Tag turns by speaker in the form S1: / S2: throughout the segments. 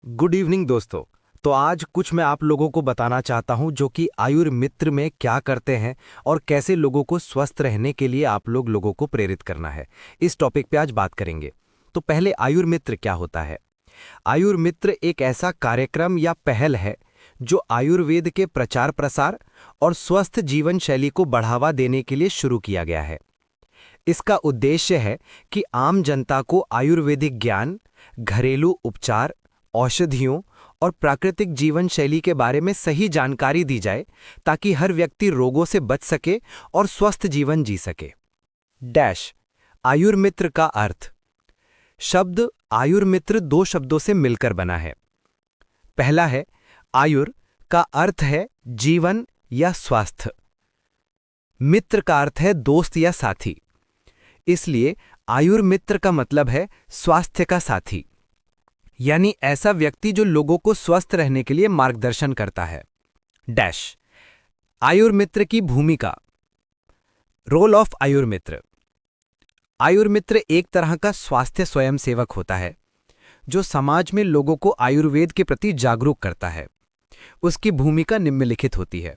S1: Good evening दोस्तों। तो आज कुछ मैं आप लोगों को बताना चाहता हूं जो कि आयुर्मित्र में क्या करते हैं और कैसे लोगों को स्वस्थ रहने के लिए आप लोगों को प्रेरित करना है। इस टॉपिक पे आज बात करेंगे। तो पहले आयुर्मित्र क्या होता है। आयुर्मित्र एक ऐसा कार्यक्रम या पहल है जो आयुर्वेद के प्रचार प्रसार और स्वस्थ जीवन शैली को बढ़ावा देने के लिए शुरू किया गया है। इसका उद्देश्य है कि आम जनता को आयुर्वेदिक ज्ञान, घरेलू उपचार, औषधियों और प्राकृतिक जीवन शैली के बारे में सही जानकारी दी जाए ताकि हर व्यक्ति रोगों से बच सके और स्वस्थ जीवन जी सके। आयुर्मित्र का अर्थ। शब्द आयुर्मित्र दो शब्दों से मिलकर बना है। पहला है आयुर का अर्थ है जीवन या स्वास्थ्य। मित्र का अर्थ है दोस्त या साथी। इसलिए आयुर्मित्र का मतलब है स्वास्थ्य का साथी, यानी ऐसा व्यक्ति जो लोगों को स्वस्थ रहने के लिए मार्गदर्शन करता है। आयुर्मित्र की भूमिका। Role of आयुर्मित्र। आयुर्मित्र एक तरह का स्वास्थ्य स्वयंसेवक होता है जो समाज में लोगों को आयुर्वेद के प्रति जागरूक करता है। उसकी भूमिका निम्नलिखित होती है।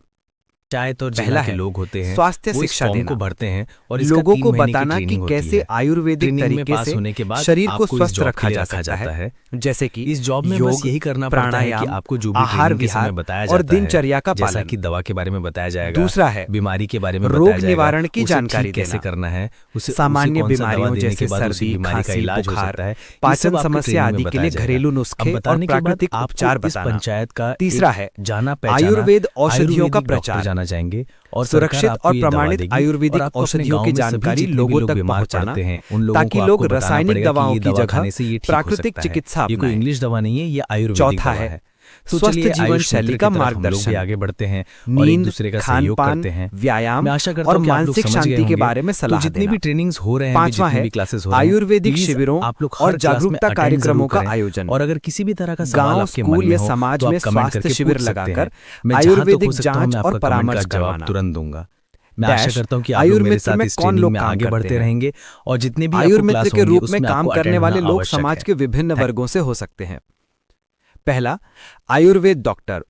S2: पंचायत और
S1: पहला
S2: जिला
S1: है
S2: के लोग होते हैं,
S1: स्वास्थ्य
S2: वो इस
S1: शिक्षा
S2: फॉर्म
S1: देना।
S2: को भरते हैं और इसका
S1: लोगों
S2: 3
S1: को
S2: महीने की
S1: बताना कि
S2: ट्रेनिंग होती
S1: कैसे
S2: है।
S1: आयुर्वेदिक
S2: ट्रेनिंग में
S1: तरीके
S2: पास
S1: से
S2: होने के बाद
S1: शरीर को
S2: आपको इस
S1: स्वस्थ
S2: जॉब
S1: रखा
S2: के लिए
S1: जा
S2: रखा
S1: सकता
S2: जाता
S1: है,
S2: है।
S1: जैसे कि
S2: इस जॉब में बस
S1: योग,
S2: यही करना पड़ता है कि
S1: प्राणायाम,
S2: आपको जो भी
S1: आहार
S2: ट्रेनिंग के समय
S1: विहार
S2: बताया
S1: और
S2: जाता है,
S1: दिनचर्या का
S2: जैसा
S1: पालन।
S2: कि दवा के बारे में बताया जाएगा,
S1: दूसरा है
S2: बीमारी के बारे में
S1: रोग
S2: बताया जाएगा,
S1: निवारण की
S2: उसे
S1: जानकारी
S2: ठीक कैसे
S1: देना।
S2: करना है, उसे
S1: सामान्य
S2: कौन सा दवा
S1: बीमारियों
S2: देने
S1: जैसे
S2: के बाद उसी
S1: सर्दी,
S2: बीमारी का
S1: खांसी,
S2: इलाज हो
S1: बुखार,
S2: सकता है। ये
S1: पाचन
S2: सब आपको
S1: समस्या
S2: ट्रेनिंग में
S1: आदि के
S2: बताया
S1: लिए
S2: जाएगा।
S1: घरेलू
S2: अब
S1: नुस्खे और
S2: बताने के बाद
S1: प्राकृतिक उपचार
S2: आपको इस
S1: बताना।
S2: पंचायत का
S1: तीसरा
S2: एक
S1: है
S2: जाना पहचाना
S1: आयुर्वेद औषधियों का
S2: आयुर्वेदिक डॉक्टर
S1: प्रचार।
S2: जाना चाहेंगे और सरकार
S1: सुरक्षित
S2: आपको
S1: और
S2: ये दवा
S1: प्रमाणित
S2: देगी और
S1: आयुर्वेदिक
S2: आपको अपने
S1: औषधियों
S2: गांव
S1: की
S2: में सभी
S1: जानकारी
S2: जितने भी
S1: लोगों
S2: लोग
S1: तक
S2: बीमार
S1: पहुंचाना
S2: पड़ते हैं उन लोगों
S1: ताकि
S2: को
S1: लोग
S2: आपको बताना
S1: रासायनिक
S2: पड़ेगा कि
S1: दवाओं
S2: ये
S1: की
S2: दवा
S1: जगह
S2: खाने से ये ठीक हो
S1: प्राकृतिक
S2: सकता है।
S1: चिकित्सा
S2: ये कोई
S1: अपनाएं।
S2: इंग्लिश दवा नहीं है, ये आयुर्वेदिक
S1: चौथा
S2: दवा
S1: है
S2: है। तो
S1: स्वस्थ
S2: चलिए
S1: जीवन
S2: आयुष
S1: शैली
S2: मित्र
S1: का
S2: की तरफ हम लोग भी
S1: मार्गदर्शन।
S2: आगे बढ़ते हैं और एक
S1: नींद,
S2: दूसरे का
S1: खान
S2: सहयोग
S1: पान,
S2: करते हैं।
S1: व्यायाम
S2: मैं आशा करता
S1: और
S2: हूं कि आप लोग
S1: मानसिक
S2: समझ गए
S1: शांति के
S2: होंगे।
S1: बारे में
S2: तो
S1: सलाह
S2: जितनी
S1: देना।
S2: भी ट्रेनिंग्स हो रहे हैं,
S1: पांचवा
S2: जितनी
S1: है
S2: भी क्लासेस हो रहे हैं,
S1: आयुर्वेदिक
S2: प्लीज
S1: शिविरों
S2: आप लोग
S1: और
S2: हर क्लास में
S1: जागरूकता
S2: अटेंड
S1: कार्यक्रमों
S2: जरूर
S1: का
S2: करें।
S1: आयोजन।
S2: और अगर किसी भी तरह का सवाल
S1: गांव,
S2: आपके मन
S1: स्कूल
S2: में
S1: या
S2: हो
S1: समाज
S2: तो
S1: में
S2: आप कमेंट
S1: स्वास्थ्य
S2: करके
S1: शिविर
S2: पूछ सकते
S1: लगाकर
S2: हैं। मैं जहां तक
S1: आयुर्वेदिक
S2: हो सकता हूं
S1: जांच
S2: मैं
S1: और
S2: आपका कमेंट का
S1: परामर्श
S2: जवाब
S1: करवाना।
S2: तुरंत दूंगा। मैं आशा करता हूं कि आप लोग मेरे
S1: आयुर्मित्र
S2: साथ
S1: में
S2: इस
S1: कौन
S2: ट्रेनिंग
S1: लोग
S2: में
S1: काम
S2: आगे
S1: करते
S2: बढ़ते
S1: हैं।
S2: रहेंगे और जितने भी आपको
S1: आयुर्मित्र
S2: क्लास
S1: के
S2: होंगी
S1: रूप में
S2: उसमें
S1: काम
S2: आपको
S1: करने
S2: अटेंड
S1: वाले
S2: होना
S1: लोग
S2: आवश्यक
S1: समाज
S2: है।
S1: के विभिन्न वर्गों से हो सकते हैं। पहला, आयुर्वेद डॉक्टर।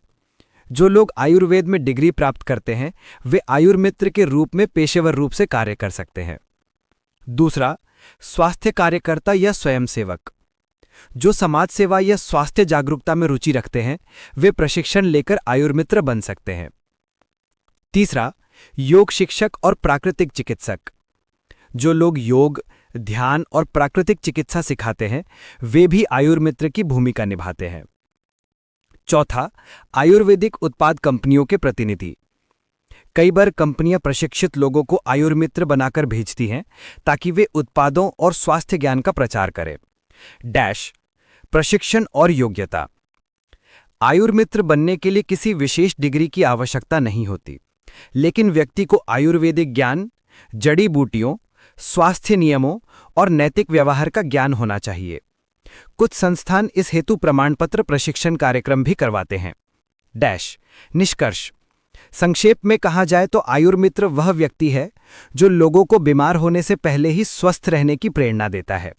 S1: जो लोग आयुर्वेद में डिग्री प्राप्त करते हैं वे आयुर्मित्र के रूप में पेशेवर रूप से कार्य कर सकते हैं। दूसरा, स्वास्थ्य कार्यकर्ता या स्वयंसेवक। जो समाज सेवा या स्वास्थ्य जागरूकता में रुचि रखते हैं वे प्रशिक्षण लेकर आयुर्मित्र बन सकते हैं। तीसरा, योग शिक्षक और प्राकृतिक चिकित्सक। जो लोग योग, ध्यान और प्राकृतिक चिकित्सा सिखाते हैं वे भी आयुर्मित्र की भूमिका निभाते हैं। चौथा, आयुर्वेदिक उत्पाद कंपनियों के प्रतिनिधि। कई बार कंपनियां प्रशिक्षित लोगों को आयुर्मित्र बनाकर भेजती हैं ताकि वे उत्पादों और स्वास्थ्य ज्ञान का प्रचार करें। प्रशिक्षण और योग्यता। आयुर्मित्र बनने के लिए किसी विशेष डिग्री की आवश्यकता नहीं होती, लेकिन व्यक्ति को आयुर्वेदिक ज्ञान, जड़ी बूटियों, स्वास्थ्य नियमों और नैतिक व्यवहार का ज्ञान होना चाहिए। कुछ संस्थान इस हेतु प्रमाणपत्र प्रशिक्षण कार्यक्रम भी करवाते हैं। निष्कर्ष। संक्षेप में कहा जाए तो आयुर्मित्र वह व्यक्ति है जो लोगों को बीमार होने से पहले ही स्वस्थ रहने की प्रेरणा देता है।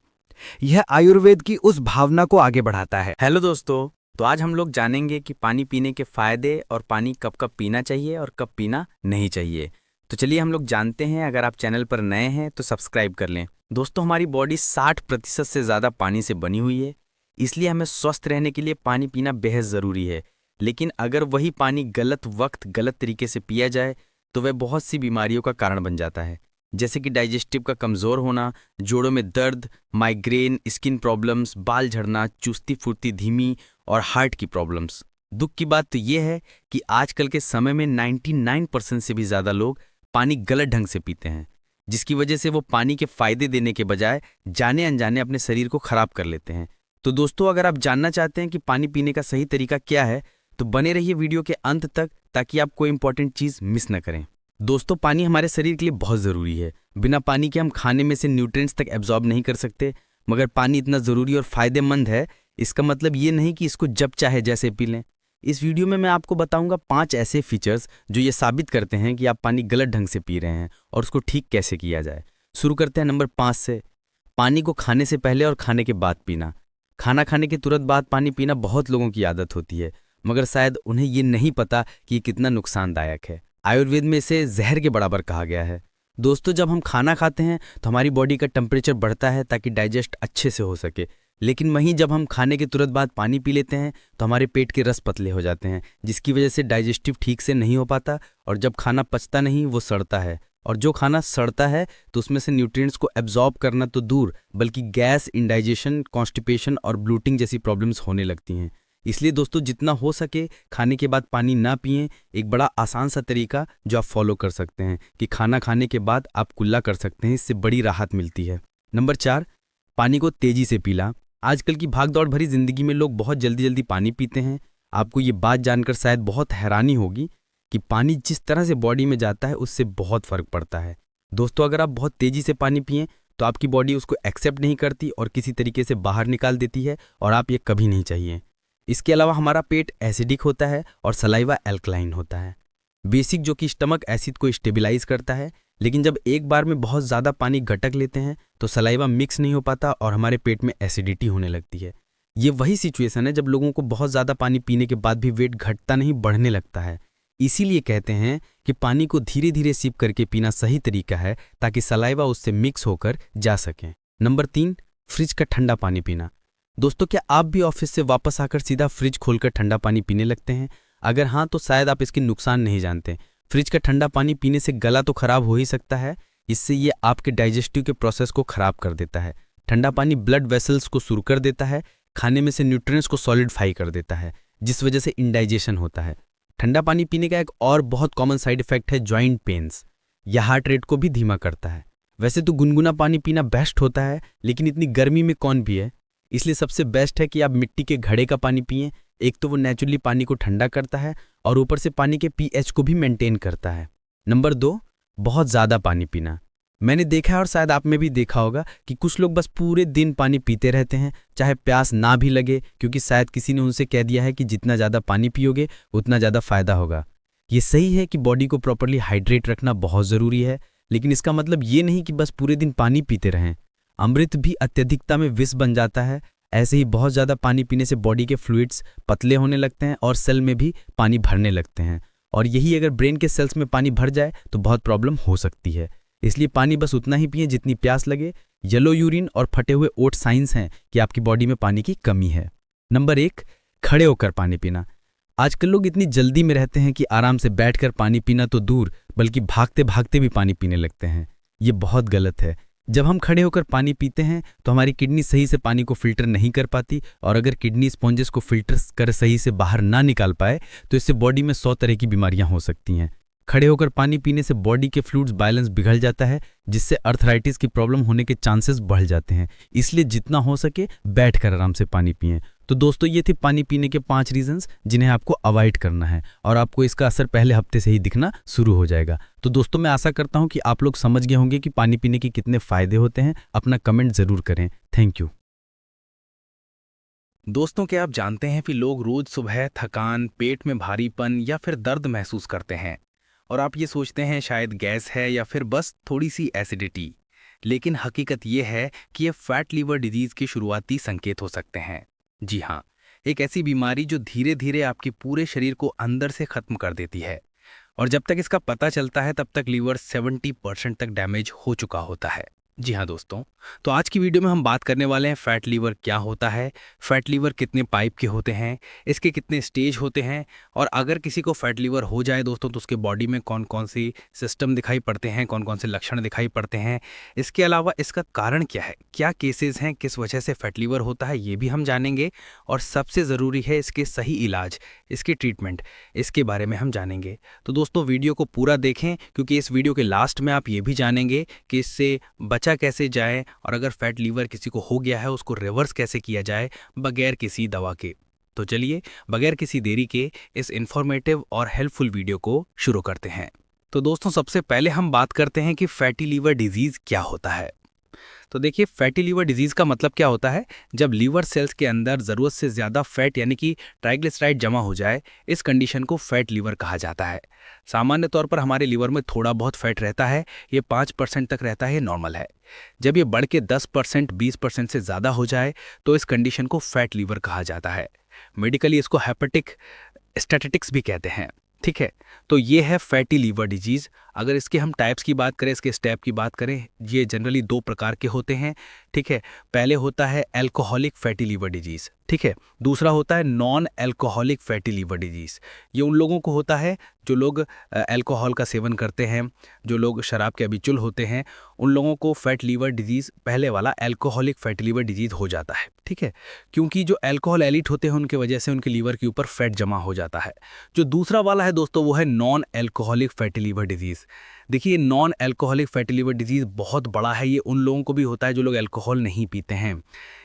S1: यह आयुर्वेद की उस भावना को आगे बढ़ाता है।
S3: हेलो दोस्तों, तो आज हम लोग जानेंगे कि पानी पीने के फायदे और पानी कब कब पीना चाहिए और कब पीना नहीं चाहिए। तो चलिए हम लोग जानते हैं। अगर आप चैनल पर नए हैं तो सब्सक्राइब कर लें। दोस्तों, हमारी बॉडी 60% से ज़्यादा पानी से बनी हुई है, इसलिए हमें स्वस्थ रहने के लिए पानी पीना बेहद ज़रूरी है। लेकिन अगर वही पानी गलत वक्त गलत तरीके से पिया जाए तो वह बहुत सी बीमारियों का कारण बन जाता है, जैसे कि डाइजेस्टिव का कमज़ोर होना, जोड़ों में दर्द, माइग्रेन, स्किन प्रॉब्लम्स, बाल झड़ना, चुस्ती फुर्ती धीमी और हार्ट की प्रॉब्लम्स। दुख की बात तो ये है कि आजकल के समय में 99% से भी ज़्यादा लोग पानी गलत ढंग से पीते हैं, जिसकी वजह से वो पानी के फायदे देने के बजाय जाने अनजाने अपने शरीर को खराब कर लेते हैं। तो दोस्तों, अगर आप जानना चाहते हैं कि पानी पीने का सही तरीका क्या है तो बने रहिए वीडियो के अंत तक ताकि आप कोई इंपॉर्टेंट चीज़ मिस न करें। दोस्तों, पानी हमारे शरीर के लिए बहुत ज़रूरी है। बिना पानी के हम खाने में से न्यूट्रिएंट्स तक एब्जॉर्ब नहीं कर सकते। मगर पानी इतना ज़रूरी और फ़ायदेमंद है, इसका मतलब ये नहीं कि इसको जब चाहे जैसे पी लें। इस वीडियो में मैं आपको बताऊंगा 5 ऐसे फीचर्स जो ये साबित करते हैं कि आप पानी गलत ढंग से पी रहे हैं और उसको ठीक कैसे किया जाए। शुरू करते हैं नंबर 5 से। पानी को खाने से पहले और खाने के बाद पीना। खाना खाने के तुरंत बाद पानी पीना बहुत लोगों की आदत होती है, मगर शायद उन्हें ये नहीं पता कि ये कितना नुकसानदायक है। आयुर्वेद में इसे जहर के बराबर कहा गया है। दोस्तों, जब हम खाना खाते हैं तो हमारी बॉडी का टेम्परेचर बढ़ता है ताकि डाइजेस्ट अच्छे से हो सके, लेकिन वहीं जब हम खाने के तुरंत बाद पानी पी लेते हैं तो हमारे पेट के रस पतले हो जाते हैं, जिसकी वजह से डाइजेस्टिव ठीक से नहीं हो पाता और जब खाना पचता नहीं वो सड़ता है, और जो खाना सड़ता है तो उसमें से न्यूट्रिएंट्स को एब्जॉर्ब करना तो दूर बल्कि गैस, इंडाइजेशन, कॉन्स्टिपेशन और ब्लूटिंग जैसी प्रॉब्लम्स होने लगती हैं। इसलिए दोस्तों, जितना हो सके खाने के बाद पानी ना पिएं। एक बड़ा आसान सा तरीका जो आप फॉलो कर सकते हैं कि खाना खाने के बाद आप कुल्ला कर सकते हैं, इससे बड़ी राहत मिलती है। नंबर 4, पानी को तेजी से पीना। आजकल की भागदौड़ भरी जिंदगी में लोग बहुत जल्दी जल्दी पानी पीते हैं। आपको ये बात जानकर शायद बहुत हैरानी होगी कि पानी जिस तरह से बॉडी में जाता है उससे बहुत फर्क पड़ता है। दोस्तों, अगर आप बहुत तेजी से पानी पिएं तो आपकी बॉडी उसको एक्सेप्ट नहीं करती और किसी तरीके से बाहर निकाल देती है, और आप ये कभी नहीं चाहिए। इसके अलावा हमारा पेट एसिडिक होता है और सलाइवा एल्कलाइन होता है, बेसिक, जो कि स्टमक एसिड को स्टेबलाइज करता है। लेकिन जब एक बार में बहुत ज़्यादा पानी गटक लेते हैं तो सलाइवा मिक्स नहीं हो पाता और हमारे पेट में एसिडिटी होने लगती है। ये वही सिचुएशन है जब लोगों को बहुत ज़्यादा पानी पीने के बाद भी वेट घटता नहीं, बढ़ने लगता है। इसीलिए कहते हैं कि पानी को धीरे धीरे सिप करके पीना सही तरीका है ताकि सलाइवा उससे मिक्स होकर जा सकें। नंबर 3, फ्रिज का ठंडा पानी पीना। दोस्तों, क्या आप भी ऑफिस से वापस आकर सीधा फ्रिज खोलकर ठंडा पानी पीने लगते हैं? अगर हाँ, तो शायद आप इसके नुकसान नहीं जानते। फ्रिज का ठंडा पानी पीने से गला तो खराब हो ही सकता है, इससे ये आपके डाइजेस्टिव के प्रोसेस को खराब कर देता है। ठंडा पानी ब्लड वेसल्स को शुरू कर देता है, खाने में से न्यूट्रिएंट्स को सॉलिडिफाई कर देता है, जिस वजह से इंडाइजेशन होता है। ठंडा पानी पीने का एक और बहुत कॉमन साइड इफेक्ट है जॉइंट पेन्स। यह हार्ट रेट को भी धीमा करता है। वैसे तो गुनगुना पानी पीना बेस्ट होता है, लेकिन इतनी गर्मी में कौन पिए, इसलिए सबसे बेस्ट है कि आप मिट्टी के घड़े का पानी पिएं। एक तो वो नेचुरली पानी को ठंडा करता है और ऊपर से पानी के पीएच को भी मेंटेन करता है। नंबर 2, बहुत ज़्यादा पानी पीना। मैंने देखा है और शायद आप में भी देखा होगा कि कुछ लोग बस पूरे दिन पानी पीते रहते हैं, चाहे प्यास ना भी लगे, क्योंकि शायद किसी ने उनसे कह दिया है कि जितना ज़्यादा पानी पियोगे उतना ज़्यादा फायदा होगा। ये सही है कि बॉडी को प्रॉपरली हाइड्रेट रखना बहुत ज़रूरी है, लेकिन इसका मतलब ये नहीं कि बस पूरे दिन पानी पीते रहें। अमृत भी अत्यधिकता में विष बन जाता है। ऐसे ही बहुत ज़्यादा पानी पीने से बॉडी के फ्लूइड्स पतले होने लगते हैं और सेल में भी पानी भरने लगते हैं, और यही अगर ब्रेन के सेल्स में पानी भर जाए तो बहुत प्रॉब्लम हो सकती है। इसलिए पानी बस उतना ही पिएं जितनी प्यास लगे। येलो यूरिन और फटे हुए ओट साइंस हैं कि आपकी बॉडी में पानी की कमी है। नंबर 1, खड़े होकर पानी पीना। आजकल लोग इतनी जल्दी में रहते हैं कि आराम से बैठकर पानी पीना तो दूर बल्कि भागते भागते भी पानी पीने लगते हैं। ये बहुत गलत है। जब हम खड़े होकर पानी पीते हैं तो हमारी किडनी सही से पानी को फिल्टर नहीं कर पाती, और अगर किडनी स्पॉन्जेस को फिल्टर कर सही से बाहर ना निकाल पाए तो इससे बॉडी में 100 तरह की बीमारियां हो सकती हैं। खड़े होकर पानी पीने से बॉडी के फ्लूइड्स बैलेंस बिगड़ जाता है, जिससे अर्थराइटिस की प्रॉब्लम होने के चांसेस बढ़ जाते हैं। इसलिए जितना हो सके बैठकर आराम से पानी पिएं। तो दोस्तों, ये थे पानी पीने के 5 रीजंस जिन्हें आपको अवॉइड करना है, और आपको इसका असर पहले हफ्ते से ही दिखना शुरू हो जाएगा। तो दोस्तों, मैं आशा करता हूं कि आप लोग समझ गए होंगे कि पानी पीने के कितने फायदे होते हैं। अपना कमेंट जरूर करें। Thank you.
S2: दोस्तों, क्या आप जानते हैं कि लोग रोज सुबह थकान, पेट में भारीपन या फिर दर्द महसूस करते हैं, और आप ये सोचते हैं शायद गैस है या फिर बस थोड़ी सी एसिडिटी। लेकिन हकीकत ये है कि ये फैट लीवर डिजीज के शुरुआती संकेत हो सकते हैं। जी हाँ, एक ऐसी बीमारी जो धीरे धीरे आपके पूरे शरीर को अंदर से खत्म कर देती है, और जब तक इसका पता चलता है तब तक लीवर 70% तक डैमेज हो चुका होता है। जी हाँ दोस्तों, तो आज की वीडियो में हम बात करने वाले हैं फैट लीवर क्या होता है, फैट लीवर कितने पाइप के होते हैं, इसके कितने स्टेज होते हैं, और अगर किसी को फैट लीवर हो जाए दोस्तों तो उसके बॉडी में कौन कौन सी सिस्टम दिखाई पड़ते हैं, कौन कौन से लक्षण दिखाई पड़ते हैं। इसके अलावा इसका कारण क्या है, क्या केसेस हैं, किस वजह से फैट लीवर होता है, ये भी हम जानेंगे। और सबसे ज़रूरी है इसके सही इलाज, इसके ट्रीटमेंट, इसके बारे में हम जानेंगे। तो दोस्तों, वीडियो को पूरा देखें, क्योंकि इस वीडियो के लास्ट में आप ये भी जानेंगे कि इससे बचा कैसे जाए, और अगर फैट लीवर किसी को हो गया है उसको रिवर्स कैसे किया जाए बगैर किसी दवा के। तो चलिए बगैर किसी देरी के इस इंफॉर्मेटिव और हेल्पफुल वीडियो को शुरू करते हैं। तो दोस्तों, सबसे पहले हम बात करते हैं कि फैटी लीवर डिजीज क्या होता है। तो देखिए, फैटी लीवर डिजीज़ का मतलब क्या होता है? जब लीवर सेल्स के अंदर ज़रूरत से ज़्यादा फैट यानी कि ट्राइग्लिसराइड जमा हो जाए, इस कंडीशन को फैट लीवर कहा जाता है। सामान्य तौर पर हमारे लीवर में थोड़ा बहुत फैट रहता है, ये 5% तक रहता है, ये नॉर्मल है। जब ये बढ़ के 10%, 20% से ज़्यादा हो जाए, तो इस कंडीशन को फैट लीवर कहा जाता है। मेडिकली इसको हेपेटिक स्टैटिटिक्स भी कहते हैं। ठीक है, तो ये है फैटी लीवर डिजीज़। अगर इसके हम टाइप्स की बात करें, इसके स्टेप की बात करें, ये जनरली 2 प्रकार के होते हैं। ठीक है, पहले होता है अल्कोहलिक फैटी लीवर डिजीज़। ठीक है, दूसरा होता है non alcoholic fatty liver disease. ये उन लोगों को होता है जो लोग अल्कोहल का सेवन करते हैं, जो लोग शराब के हैबिचुअल होते हैं, उन लोगों को फैट लीवर डिजीज़ पहले वाला अल्कोहलिक फैटी लीवर डिजीज़ हो जाता है। ठीक है, क्योंकि जो अल्कोहल एलिट होते हैं उनकी वजह से उनके लीवर के ऊपर फैट जमा हो जाता है। जो दूसरा वाला है दोस्तों, वो है non alcoholic fatty liver disease. देखिए, non alcoholic fatty liver disease बहुत बड़ा है। ये उन लोगों को भी होता है जो लोग अल्कोहल नहीं पीते हैं।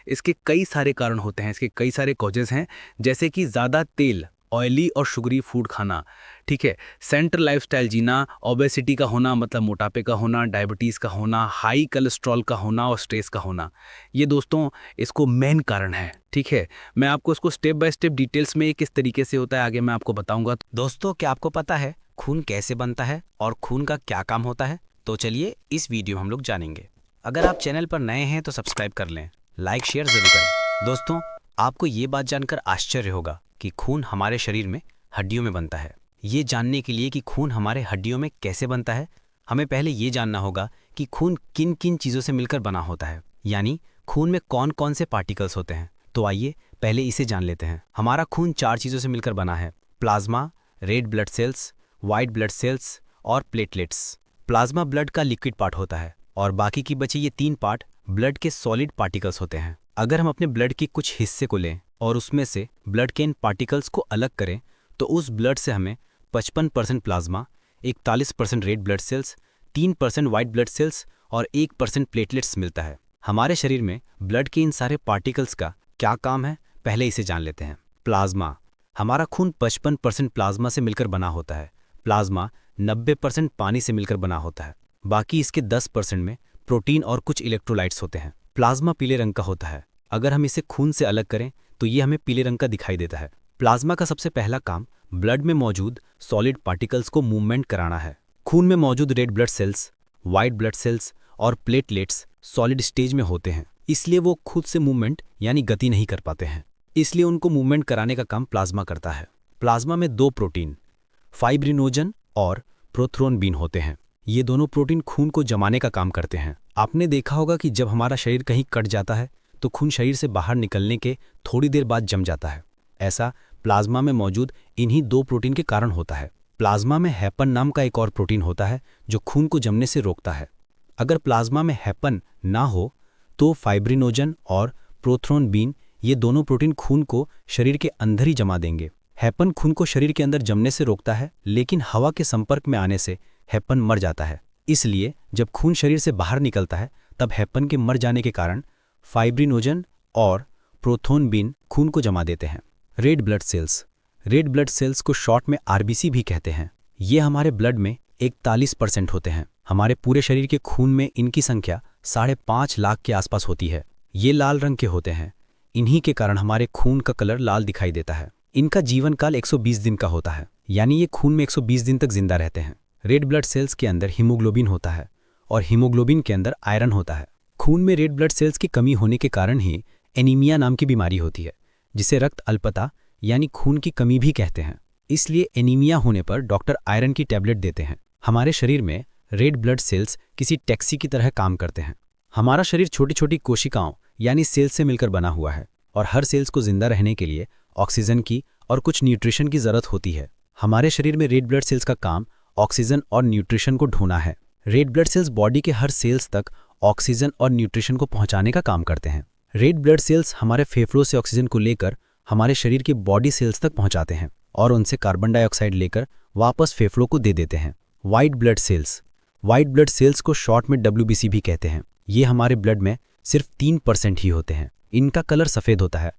S2: इसके कई सारे कारण होते हैं, इसके कई सारे कॉजेज़ हैं, जैसे कि ज़्यादा तेल, ऑयली और शुगरी फूड खाना। ठीक है, सेंट्रल लाइफस्टाइल जीना, ओबेसिटी का होना मतलब मोटापे का होना, डायबिटीज़ का होना, हाई कोलेस्ट्रॉल का होना और स्ट्रेस का होना, ये दोस्तों इसको मेन कारण है। ठीक है, मैं आपको इसको स्टेप बाय स्टेप डिटेल्स में किस तरीके से होता है आगे मैं आपको बताऊंगा।
S3: दोस्तों, क्या आपको पता है खून कैसे बनता है और खून का क्या काम होता है? तो चलिए इस वीडियो में हम लोग जानेंगे। अगर आप चैनल पर नए हैं तो सब्सक्राइब कर लें, लाइक शेयर जरूर करें। दोस्तों, आपको ये बात जानकर आश्चर्य होगा कि खून हमारे शरीर में हड्डियों में बनता है। ये जानने के लिए कि खून हमारे हड्डियों में कैसे बनता है, हमें पहले ये जानना होगा कि खून किन किन चीज़ों से मिलकर बना होता है, यानी खून में कौन कौन से पार्टिकल्स होते हैं। तो आइए पहले इसे जान लेते हैं। हमारा खून 4 चीज़ों से मिलकर बना है: plasma, red blood cells, white blood cells और प्लेटलेट्स। प्लाज्मा ब्लड का लिक्विड पार्ट होता है और बाकी की बची ये 3 पार्ट ब्लड के सॉलिड पार्टिकल्स होते हैं। अगर हम अपने ब्लड के कुछ हिस्से को लें और उसमें से ब्लड के इन पार्टिकल्स को अलग करें, तो उस ब्लड से हमें 55% plasma, 41% red blood cells, 3% white blood cells और 1% प्लेटलेट्स मिलता है। हमारे शरीर में ब्लड के इन सारे पार्टिकल्स का क्या काम है, पहले इसे जान लेते हैं। प्लाज्मा, हमारा खून 55% प्लाज्मा से मिलकर बना होता है। प्लाज्मा 90% पानी से मिलकर बना होता है। बाकी इसके 10% में प्रोटीन और कुछ इलेक्ट्रोलाइट्स होते हैं। प्लाज्मा पीले रंग का होता है। अगर हम इसे खून से अलग करें तो ये हमें पीले रंग का दिखाई देता है। प्लाज्मा का सबसे पहला काम ब्लड में मौजूद सॉलिड पार्टिकल्स को मूवमेंट कराना है। खून में मौजूद red blood cells, white blood cells और प्लेटलेट्स सॉलिड स्टेज में होते हैं, इसलिए वो खुद से मूवमेंट यानी गति नहीं कर पाते हैं, इसलिए उनको मूवमेंट कराने का काम प्लाज्मा करता है। प्लाज्मा में 2 प्रोटीन, फाइब्रिनोजन और प्रोथ्रोम्बिन होते हैं। ये दोनों प्रोटीन खून को जमाने का काम करते हैं। आपने देखा होगा कि जब हमारा शरीर कहीं कट जाता है तो खून शरीर से बाहर निकलने के थोड़ी देर बाद जम जाता है। ऐसा प्लाज्मा में मौजूद इन्हीं 2 प्रोटीन के कारण होता है। प्लाज्मा में हैपन नाम का एक और प्रोटीन होता है जो खून को जमने से रोकता है। अगर प्लाज्मा में हैपन ना हो तो फाइब्रिनोजन और प्रोथ्रोम्बिन ये दोनों प्रोटीन खून को शरीर के अंदर ही जमा देंगे। हैपन खून को शरीर के अंदर जमने से रोकता है, लेकिन हवा के संपर्क में आने से हैपन मर जाता है। इसलिए जब खून शरीर से बाहर निकलता है तब हैपन के मर जाने के कारण फाइब्रिनोजन और प्रोथ्रोम्बिन खून को जमा देते हैं। Red blood cells, red blood cells को शॉर्ट में आरबीसी भी कहते हैं। ये हमारे ब्लड में 41% होते हैं। हमारे पूरे शरीर के खून में इनकी संख्या 5.5 लाख के आसपास होती है। ये लाल रंग के होते हैं। इन्हीं के कारण हमारे खून का कलर लाल दिखाई देता है। इनका जीवन काल 120 दिन का होता है, यानी ये खून में 120 दिन तक जिंदा रहते हैं। रेड ब्लड सेल्स के अंदर हीमोग्लोबिन होता है और हीमोग्लोबिन के अंदर आयरन होता है। खून में रेड ब्लड सेल्स की कमी होने के कारण ही एनीमिया नाम की बीमारी होती है, जिसे रक्त अल्पता यानी खून की कमी भी कहते हैं। इसलिए एनीमिया होने पर डॉक्टर आयरन की टैबलेट देते हैं। हमारे शरीर में रेड ब्लड सेल्स किसी टैक्सी की तरह काम करते हैं। हमारा शरीर छोटी छोटी कोशिकाओं यानी सेल्स से मिलकर बना हुआ है और हर सेल्स को जिंदा रहने के लिए ऑक्सीजन की और कुछ न्यूट्रिशन की जरूरत होती है। हमारे शरीर में रेड ब्लड सेल्स का काम ऑक्सीजन और न्यूट्रिशन को ढोना है। रेड ब्लड सेल्स बॉडी के हर सेल्स तक ऑक्सीजन और न्यूट्रिशन को पहुंचाने का काम करते हैं। रेड ब्लड सेल्स हमारे फेफड़ों से ऑक्सीजन को लेकर हमारे शरीर के बॉडी सेल्स तक पहुंचाते हैं और उनसे कार्बन डाइऑक्साइड लेकर वापस फेफड़ों को दे देते हैं। White blood cells, white blood cells को शॉर्ट में WBC भी कहते हैं। ये हमारे ब्लड में सिर्फ 3% ही होते हैं। इनका कलर सफ़ेद होता है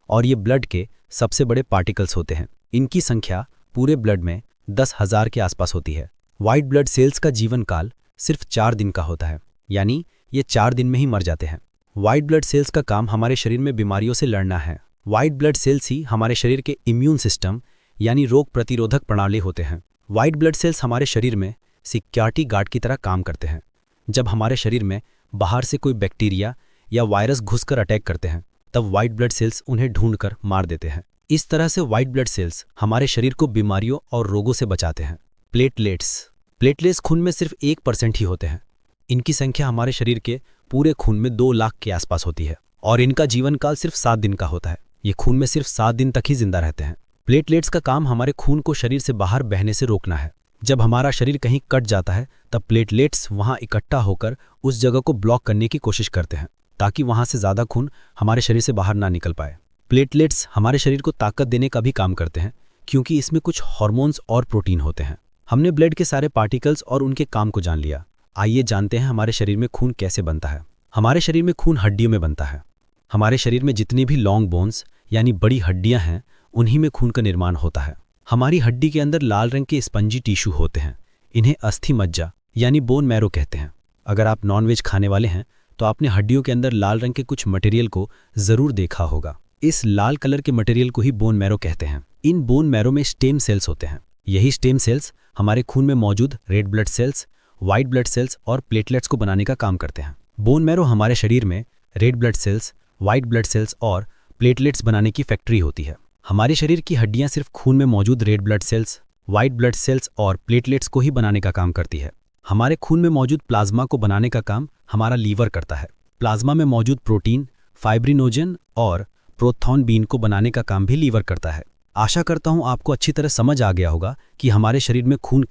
S3: और ये ब्लड के सबसे बड़े पार्टिकल्स होते हैं। इनकी संख्या पूरे ब्लड में 10,000 के आसपास होती है। वाइट ब्लड सेल्स का जीवन काल सिर्फ 4 दिन का होता है, यानी
S4: ये 4 दिन में ही मर जाते हैं। वाइट ब्लड सेल्स का काम हमारे शरीर में बीमारियों से लड़ना है। वाइट ब्लड सेल्स ही हमारे शरीर के इम्यून सिस्टम यानी रोग प्रतिरोधक प्रणाली होते हैं। वाइट ब्लड सेल्स हमारे शरीर में सिक्योरिटी गार्ड की तरह काम करते हैं। जब हमारे शरीर में बाहर से कोई बैक्टीरिया या वायरस घुसकर अटैक करते हैं तब वाइट ब्लड सेल्स उन्हें ढूंढकर मार देते हैं। इस तरह से वाइट ब्लड सेल्स हमारे शरीर को बीमारियों और रोगों से बचाते हैं। प्लेटलेट्स खून में सिर्फ 1% ही होते हैं। इनकी संख्या हमारे शरीर के पूरे खून में 2 लाख के आसपास होती है और इनका जीवन काल सिर्फ 7 दिन का होता है। ये खून में सिर्फ 7 दिन तक ही जिंदा रहते हैं। प्लेटलेट्स का काम हमारे खून को शरीर से बाहर बहने से रोकना है। जब हमारा शरीर कहीं कट जाता है तब प्लेटलेट्स वहां इकट्ठा होकर उस जगह को ब्लॉक करने की कोशिश करते हैं ताकि वहां से ज़्यादा खून हमारे शरीर से बाहर ना निकल पाए। प्लेटलेट्स हमारे शरीर को ताकत देने का भी काम करते हैं क्योंकि इसमें कुछ हार्मोन्स और प्रोटीन होते हैं। हमने ब्लड के सारे पार्टिकल्स और उनके काम को जान लिया। आइए जानते हैं हमारे शरीर में खून कैसे बनता है। हमारे शरीर में खून हड्डियों में बनता है। हमारे शरीर में जितनी भी लॉन्ग बोन्स यानी बड़ी हड्डियां हैं उन्हीं में खून का निर्माण होता है। हमारी हड्डी के अंदर लाल रंग के स्पंजी टिश्यू होते हैं। इन्हें अस्थि मज्जा यानी बोन मैरो कहते हैं। अगर आप नॉनवेज खाने वाले हैं तो आपने हड्डियों के अंदर लाल रंग के कुछ मटेरियल को जरूर देखा होगा। इस लाल कलर के मटेरियल को ही बोन मैरो कहते हैं। इन बोन मैरो में स्टेम सेल्स होते हैं। यही स्टेम सेल्स हमारे खून में मौजूद red blood cells, white blood cells और प्लेटलेट्स को बनाने का काम करते हैं। बोन मैरो हमारे शरीर में red blood cells, white blood cells और प्लेटलेट्स बनाने की फैक्ट्री होती है। हमारे शरीर की हड्डियां सिर्फ खून में मौजूद red blood cells, white blood cells और प्लेटलेट्स को ही बनाने का काम करती है। हमारे खून में मौजूद प्लाज्मा को बनाने का काम हमारा लीवर करता है। प्लाज्मा में मौजूद प्रोटीन, फाइब्रिनोजन और प्रोथॉनबीन को बनाने का काम भी लीवर करता है। आशा करता हूं आपको अच्छी तरह समझ आ गया होगा कि हमारे शरीर में खून